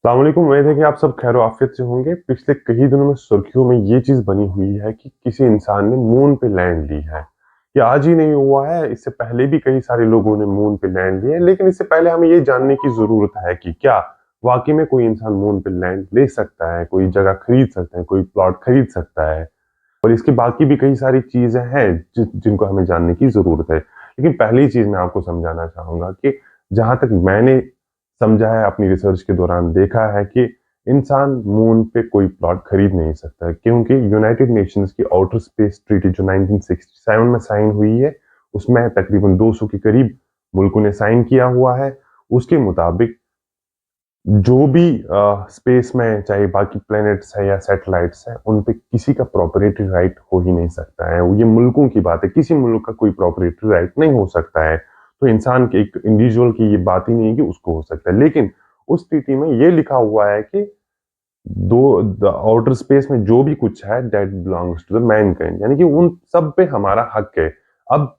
अस्सलामुअलैकुम। उम्मीद है कि आप सब खैर आफियत से होंगे। पिछले कई दिनों में सुर्खियों में ये चीज बनी हुई है कि किसी इंसान ने मून पे लैंड ली है। ये आज ही नहीं हुआ है, इससे पहले भी कई सारे लोगों ने मून पे लैंड लिया है। लेकिन इससे पहले हमें ये जानने की जरूरत है कि क्या वाकई में कोई इंसान मून पे लैंड ले सकता है, कोई जगह खरीद सकता है, कोई प्लॉट खरीद सकता है। और इसकी बाकी भी कई सारी चीजें हैं जिनको हमें जानने की जरूरत है। लेकिन पहली चीज मैं आपको समझाना चाहूंगा कि जहां तक मैंने समझा है, अपनी रिसर्च के दौरान देखा है कि इंसान मून पे कोई प्लॉट खरीद नहीं सकता है, क्योंकि यूनाइटेड नेशंस की आउटर स्पेस ट्रीटी जो 1967 में साइन हुई है, उसमें तकरीबन 200 के करीब मुल्कों ने साइन किया हुआ है। उसके मुताबिक जो भी स्पेस में, चाहे बाकी प्लैनेट्स है या सैटेलाइट्स है, उन पे किसी का प्रॉपर्टी राइट हो ही नहीं सकता है। ये मुल्कों की बात है, किसी मुल्क का कोई प्रॉपर्टी राइट नहीं हो सकता है। तो इंसान के, एक इंडिविजुअल की ये बात ही नहीं है कि उसको हो सकता है। लेकिन उस ट्रीटी में ये लिखा हुआ है कि दो आउटर स्पेस में जो भी कुछ है, that belongs to the mankind, यानी कि उन सब पे हमारा हक है। अब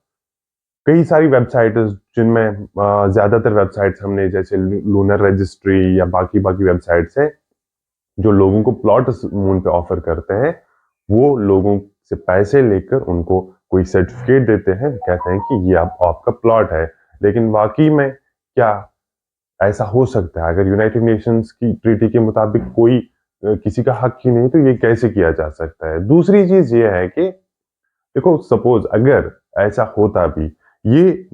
कई सारी वेबसाइट्स, जिनमें ज्यादातर वेबसाइट्स हमने, जैसे लूनर रजिस्ट्री या बाकी बाकी वेबसाइट्स है, जो लोगों को प्लॉट मून पे ऑफर करते हैं, वो लोगों से पैसे लेकर उनको कोई सर्टिफिकेट देते हैं, कहते हैं कि ये आपका प्लॉट है। लेकिन वाकई में क्या ऐसा हो सकता है? अगर यूनाइटेड नेशंस की ट्रीटी के मुताबिक कोई किसी का हक ही नहीं, तो ये कैसे किया जा सकता है? दूसरी चीज ये है कि देखो, सपोज अगर ऐसा होता भी, ये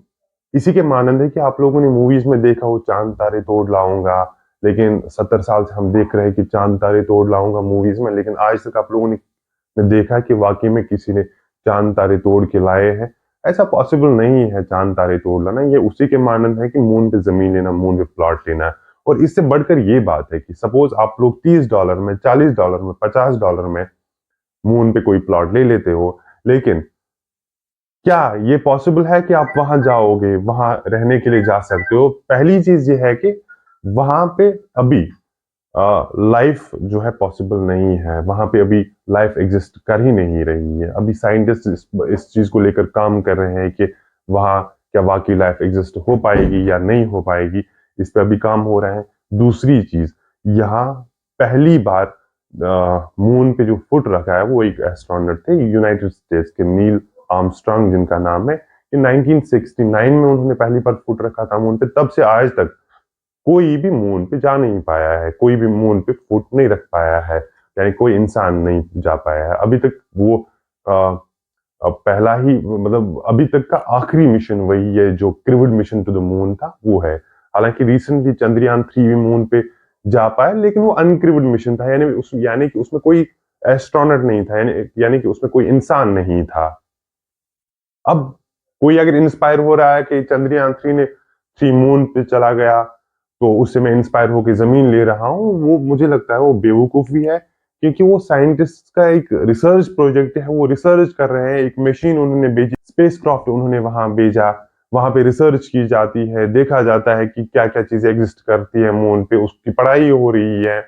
इसी के मानंद है कि आप लोगों ने मूवीज में देखा हो, चांद तारे तोड़ लाऊंगा। लेकिन 70 साल से हम देख रहे हैं कि चांद तारे तोड़ लाऊंगा मूवीज में, लेकिन आज तक आप लोगों ने देखा कि वाकई में किसी ने चांद तारे तोड़ के लाए हैं? ऐसा पॉसिबल नहीं है चांद तारे तोड़ लाना। ये उसी के मानंद है कि मून पे जमीन लेना, मून पे प्लॉट लेना। और इससे बढ़कर ये बात है कि सपोज आप लोग $30 में, $40 में, $50 में मून पे कोई प्लॉट ले लेते हो, लेकिन क्या ये पॉसिबल है कि आप वहां जाओगे, वहां रहने के लिए जा सकते हो? पहली चीज ये है कि वहां पे अभी लाइफ जो है पॉसिबल नहीं है। वहां पे अभी लाइफ एग्जिस्ट कर ही नहीं रही है। अभी साइंटिस्ट इस चीज को लेकर काम कर रहे हैं कि वहां क्या वाकई लाइफ एग्जिस्ट हो पाएगी या नहीं हो पाएगी। इस पे अभी काम हो रहा है। दूसरी चीज, यहाँ पहली बार मून पे जो फुट रखा है, वो एक एस्ट्रोनॉट थे यूनाइटेड स्टेट्स के, नील आर्मस्ट्रांग जिनका नाम है। कि 1969 में उन्होंने पहली बार फुट रखा था मून पे। तब से आज तक कोई भी मून पे जा नहीं पाया है, कोई भी मून पे फुट नहीं रख पाया है, यानी कोई इंसान नहीं जा पाया है अभी तक। वो आ, पहला ही, मतलब अभी तक का आखिरी मिशन वही है, जो क्रिवड मिशन टू द मून था, वो है। हालांकि रिसेंटली चंद्रयान 3 भी मून पे जा पाया, लेकिन वो अनक्रिवड मिशन था, यानी कि उसमें कोई एस्ट्रोनॉट नहीं था, यानी कि उसमें कोई इंसान नहीं था। अब कोई अगर इंस्पायर हो रहा है कि चंद्रयान 3 मून पे चला गया, तो उससे मैं इंस्पायर होकर जमीन ले रहा हूँ, वो मुझे लगता है वो बेवकूफ भी है। क्योंकि वो साइंटिस्ट का एक रिसर्च प्रोजेक्ट है, वो रिसर्च कर रहे हैं। एक मशीन उन्होंने भेजी, स्पेसक्राफ्ट उन्होंने वहां भेजा, वहां पे रिसर्च की जाती है, देखा जाता है कि क्या क्या चीजें एग्जिस्ट करती है मून पे, उसकी पढ़ाई हो रही है।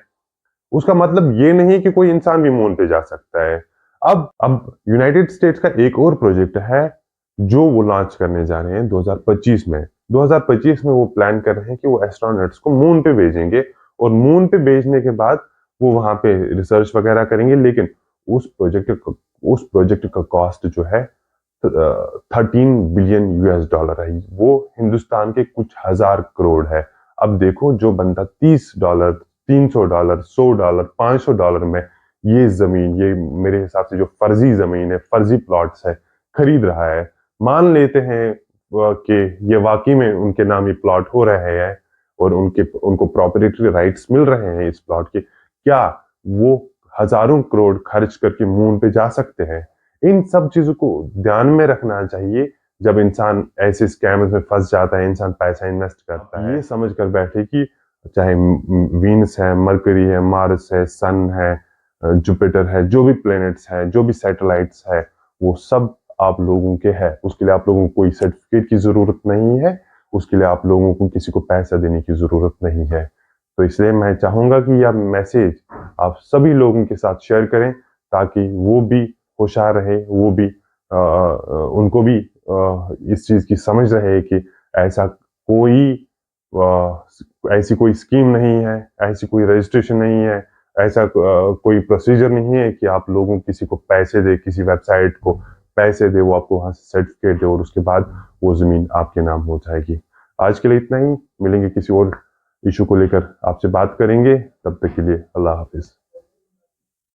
उसका मतलब ये नहीं कि कोई इंसान भी मून पे जा सकता है। अब यूनाइटेड स्टेट्स का एक और प्रोजेक्ट है, जो वो लॉन्च करने जा रहे हैं 2025 में। 2025 में वो प्लान कर रहे हैं कि वो एस्ट्रोनॉट्स को मून पे भेजेंगे, और मून पे भेजने के बाद वो वहां पे रिसर्च वगैरह करेंगे। लेकिन उस प्रोजेक्ट का कॉस्ट जो है 13 बिलियन US डॉलर है। वो हिंदुस्तान के कुछ हजार करोड़ है। अब देखो, जो बंदा $30, $300, $100, $500 में ये जमीन, ये मेरे हिसाब से जो फर्जी जमीन है, फर्जी प्लॉट्स है, खरीद रहा है। मान लेते हैं कि ये वाकई में उनके नाम ये प्लॉट हो रहे हैं, और उनको प्रॉपर्टी राइट्स मिल रहे हैं इस प्लॉट के। क्या वो हजारों करोड़ खर्च करके मून पे जा सकते हैं? इन सब चीजों को ध्यान में रखना चाहिए जब इंसान ऐसे स्कैम्स में फंस जाता है, इंसान पैसा इन्वेस्ट करता है। ये समझ कर बैठे कि चाहे वीनस है, मरकरी है, मार्स है, सन है, जुपिटर है, जो भी प्लैनेट्स है, जो भी सैटेलाइट्स है, वो सब आप लोगों के हैं। उसके लिए आप लोगों को कोई सर्टिफिकेट की जरूरत नहीं है। उसके लिए आप लोगों को किसी को पैसा देने की जरूरत नहीं है। तो इसलिए मैं चाहूंगा कि यह मैसेज आप सभी लोगों के साथ शेयर करें, ताकि वो भी होशियार रहे, वो भी उनको भी इस चीज की समझ रहे कि ऐसा कोई ऐसी कोई स्कीम नहीं है, ऐसी कोई रजिस्ट्रेशन नहीं है, ऐसा कोई प्रोसीजर नहीं है कि आप लोगों किसी को पैसे दे, किसी वेबसाइट को पैसे दे, वो आपको वहाँ से सर्टिफिकेट दे और उसके बाद वो ज़मीन आपके नाम हो जाएगी। आज के लिए इतना ही, मिलेंगे किसी और इश्यू को लेकर आपसे बात करेंगे, तब तक के लिए अल्लाह हाफ़िज़।